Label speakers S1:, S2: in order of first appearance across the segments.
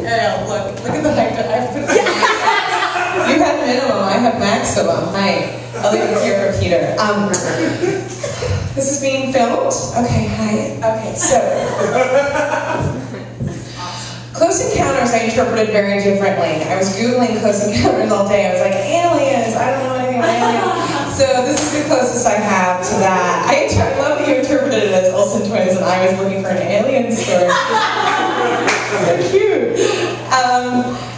S1: Ariel, look at the height that I've put. You have minimum, I have maximum height. I'll leave it here for Peter. This is being filmed? Okay, hi. Okay, so. Close Encounters I interpreted very differently. I was Googling Close Encounters all day. I was like, aliens, I don't know anything about aliens. So this is the closest I have to that. I love that you interpreted it as Olsen twins and I was looking for an alien story. So cute.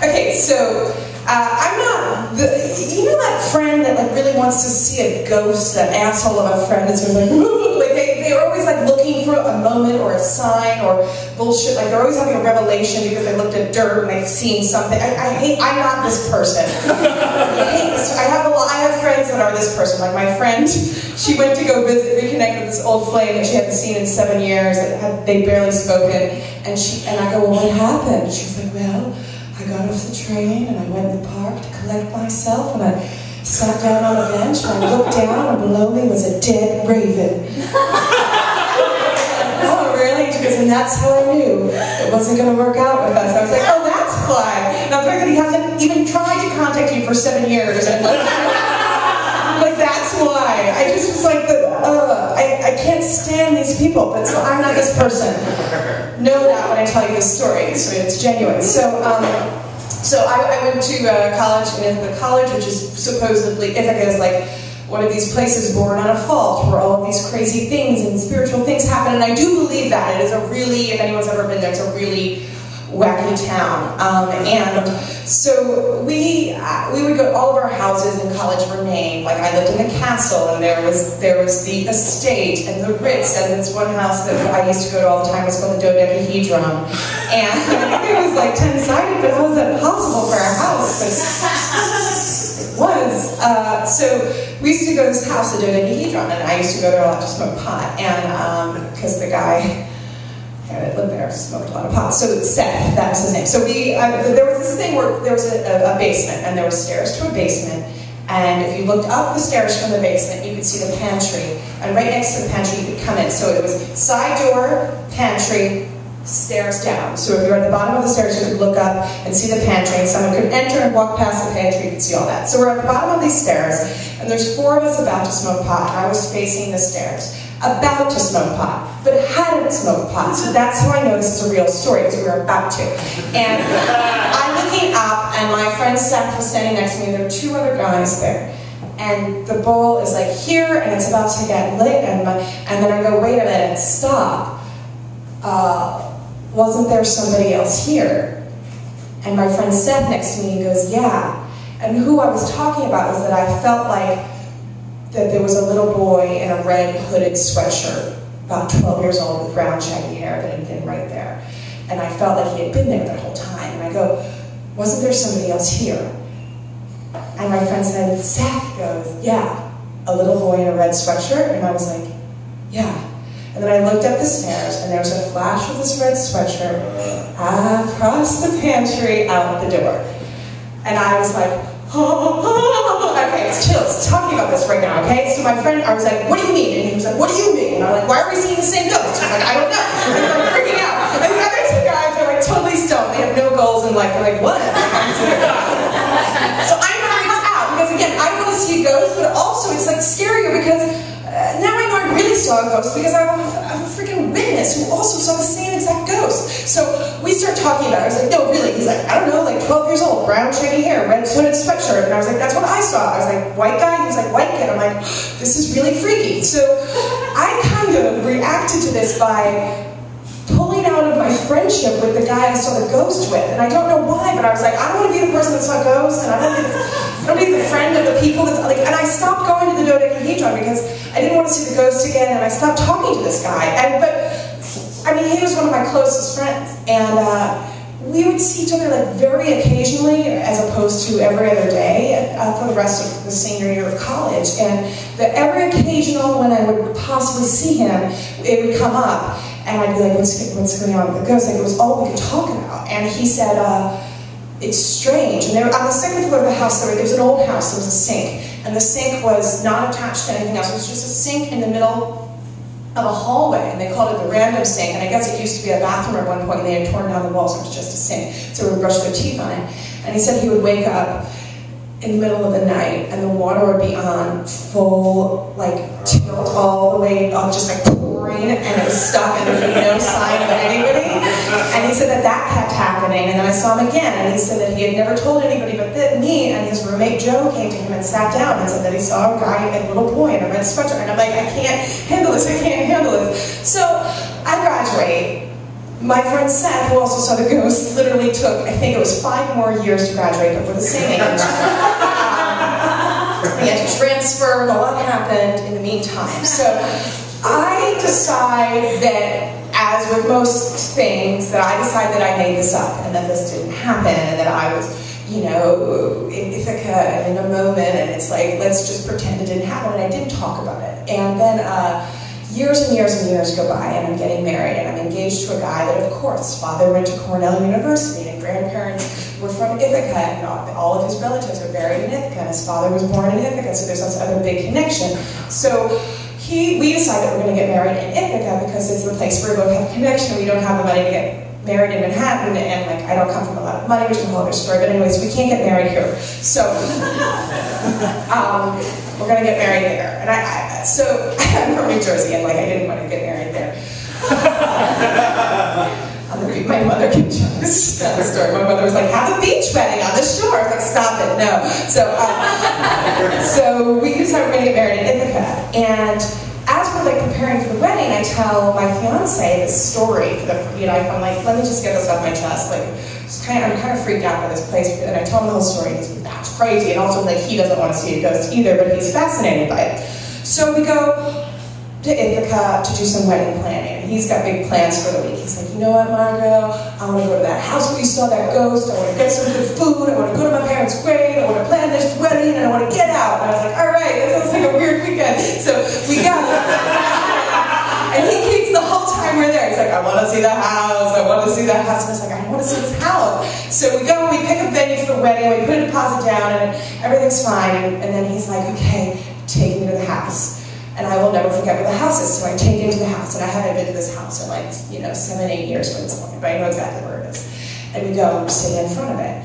S1: Okay, so I'm not, you know that friend that like really wants to see a ghost, that asshole of a friend that's sort of like they're always like looking for a moment or a sign or bullshit, like they're always having a revelation because they looked at dirt and they've seen something. I'm not this person. I have friends that are this person. Like my friend, she went to go reconnect with this old flame that she hadn't seen in 7 years, they'd barely spoken, and I go, well, what happened? She was like, well, I got off the train and I went in the park to collect myself and I sat down on a bench and I looked down and below me was a dead raven. Oh, really? She goes, and that's how I knew it wasn't going to work out with us. I was like, oh, that's why. Now, the fact that he hasn't even tried to contact you for 7 years and like that's why. I just was like, I can't stand these people, but so I'm not this person. Know that when I tell you this story, so it's genuine. So I went to college, and the college, which is supposedly, Ithaca is like one of these places born on a fault, where all of these crazy things and spiritual things happen, and I do believe that. It is a really, if anyone's ever been there, it's a really wacky town. And so we would go, all of our houses in college were named, like I lived in the castle, and there was the estate, and the Ritz, and this one house that I used to go to all the time was called the Dodecahedron. And it was like 10-sided, but how was that possible for our house? It was. So we used to go to this house, the Dodecahedron, and I used to go there a lot to smoke pot, and because the guy that lived there smoked a lot of pot. So Seth, that was his name. So there was this thing where there was a basement, and there were stairs to a basement, and if you looked up the stairs from the basement, you could see the pantry, and right next to the pantry you could come in. So it was side door, pantry, stairs down. So if you were at the bottom of the stairs, you could look up and see the pantry, and someone could enter and walk past the pantry, you could see all that. So we're at the bottom of these stairs, and there's 4 of us about to smoke pot, and I was facing the stairs, about to smoke pot, but hadn't smoked pot. So that's how I know this is a real story, because we were about to. And I'm looking up, and my friend Seth was standing next to me, and there were 2 other guys there. And the bowl is like here, and it's about to get lit, and then I go, wait a minute, stop. Wasn't there somebody else here? And my friend Seth next to me goes, yeah. And who I was talking about was that I felt like that there was a little boy in a red hooded sweatshirt, about 12 years old, with brown shaggy hair that had been right there. And I felt like he had been there that whole time. And I go, wasn't there somebody else here? And my friend said, Seth goes, yeah, a little boy in a red sweatshirt? And I was like, yeah. And then I looked up the stairs, and there was a flash of this red sweatshirt across the pantry, out the door. And I was like, oh, okay, it's chills, talking about this right now, okay? So my friend, I was like, what do you mean? And he was like, what do you mean? And I'm like, why are we seeing the same ghost? He's like, I don't know. And I'm freaking out. And the other 2 guys are like totally stoned. They have no goals in life. They're like, what? So I'm freaked out, because again, I want to see a ghost, but also it's like scarier because now I know I really saw a ghost because I'm a freaking witness who also saw the same exact ghost. So we start talking about it. I was like, no, really? He's like, I don't know, like 12 years old, brown shaggy hair, red hooded sweatshirt. And I was like, that's what I saw. I was like, white guy? He was like, white kid. I'm like, this is really freaky. So I kind of reacted to this by pulling out of my friendship with the guy I saw the ghost with. And I don't know why, but I was like, I don't want to be the person that saw ghosts, and I don't want to be the friend of the people that, like, and I stopped going to the Dodecahedron because I didn't want to see the ghost again, and I stopped talking to this guy. But I mean, he was one of my closest friends, and we would see each other like very occasionally, as opposed to every other day, for the rest of the senior year of college. And every occasional, when I would possibly see him, it would come up, and I'd be like, what's going on with the ghost? Like, it was all we could talk about. And he said, it's strange. And on the second floor of the house, there was an old house, there was a sink. And the sink was not attached to anything else. It was just a sink in the middle of a hallway, and they called it the random sink, and I guess it used to be a bathroom at one point, and they had torn down the walls, so it was just a sink, so we would brush their teeth on it. And he said he would wake up in the middle of the night, and the water would be on full, like, tilt all the way up, just like pouring, and it was stuck, and there was no sign of anybody. And he said that that kept happening, and then I saw him again, and he said that he had never told anybody but me, and his roommate Joe came to him and sat down and said that he saw a guy, a little boy in a red sweatshirt, and I'm like, I can't handle this, I can't handle this. So I graduate. My friend Seth, who also saw the ghost, literally took, I think it was 5 more years to graduate, but we're the same age. He had to transfer, and a lot happened in the meantime. So I decide that, as with most things, that I decide that I made this up, and that this didn't happen, and that I was, you know, in Ithaca and in a moment, and it's like, let's just pretend it didn't happen, and I didn't talk about it. And then, years and years and years go by, and I'm getting married, and I'm engaged to a guy that, of course, his father went to Cornell University, and grandparents were from Ithaca, and all of his relatives are buried in Ithaca, and his father was born in Ithaca, so there's this other big connection. So we decided that we're going to get married in Ithaca because it's the place where we both have a connection. We don't have the money to get married in Manhattan, and like I don't come from a lot of money, which is a whole other story. But anyways, we can't get married here, so we're gonna get married there. And so I'm from New Jersey, and like I didn't want to get married there. My mother can tell the story. My mother was like, "Have a beach wedding on the shore." I was like, "Stop it, no." So we decided we're gonna get married in Ithaca, and as we're like preparing for the wedding, I tell my fiance this story for the, you know, I'm like, let me just get this off my chest. Like, I'm kind of freaked out by this place, and I tell him the whole story, and he's like, that's crazy, and also like he doesn't want to see a ghost either, but he's fascinated by it. So we go to Ithaca to do some wedding planning, and he's got big plans for the week. He's like, you know what, Margot, I want to go to that house where you saw that ghost, I want to get some good food, I want to go to my parents' grave, I want to plan this wedding, and I want to get out. And I was like, all right, that sounds like a weird weekend. So we got and he keeps the whole time we're there. He's like, I want to see the house, I want to see the house. And I was like, I want to see this house. So we go, we pick a venue for the wedding, we put a deposit down, and everything's fine. And then he's like, okay, take me to the house. And I will never forget where the house is. So I take him to the house, and I haven't been to this house in like, you know, 7, 8 years by this point, but I know exactly where it is. And we go and we're sitting in front of it.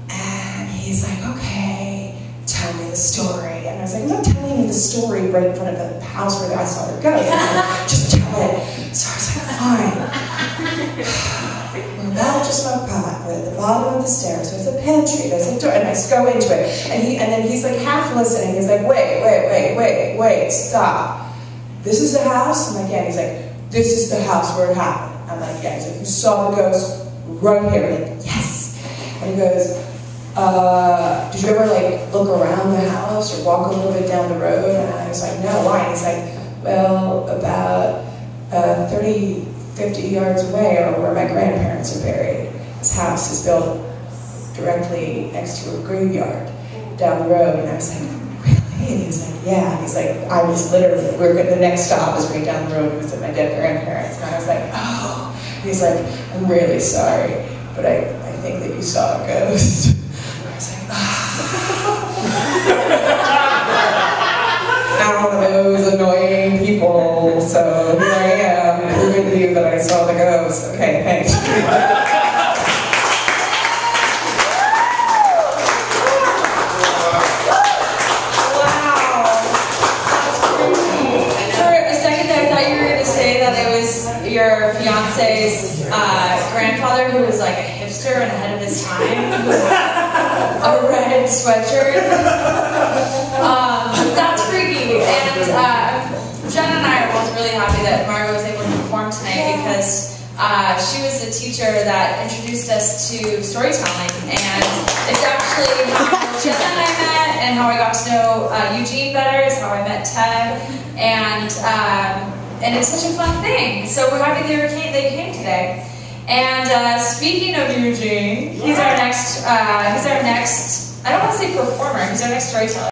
S1: And he's like, okay, tell me the story. And I was like, I'm not telling you the story right in front of the house where I saw her go. Like, just tell it. So I was like, fine. We're about to smoke pot. We're at the bottom of the stairs. There's a pantry. There's a door. And I just go into it. And then he's like half listening. He's like, wait, stop. This is the house? I'm like, yeah. He's like, this is the house where it happened. I'm like, yeah. He's like, you saw the ghost right here. I'm like, yes. And he goes, did you ever like look around the house or walk a little bit down the road? And I was like, no, why? And he's like, well, about 30, 50 yards away are where my grandparents are buried. This house is built directly next to a graveyard down the road. And I was like, really? And he was like, yeah. And he's like, I was literally, the next stop is right down the road. It was at my dead grandparents. And I was like, oh. And he's like, I'm really sorry, but I think that you saw a ghost. I was like, I'm one of those annoying people, so here I am, proving to you that I saw the ghost. Okay, thanks.
S2: Your fiance's grandfather, who was like a hipster and ahead of his time, a red sweatshirt. That's freaky. And Jen and I are both really happy that Margot was able to perform tonight because she was the teacher that introduced us to storytelling, and it's actually how Jen and I met, and how I got to know Eugene better is how I met Ted, and it's such a fun thing. So we're happy they came today. And speaking of Eugene, he's our next, I don't want to say performer, he's our next storyteller.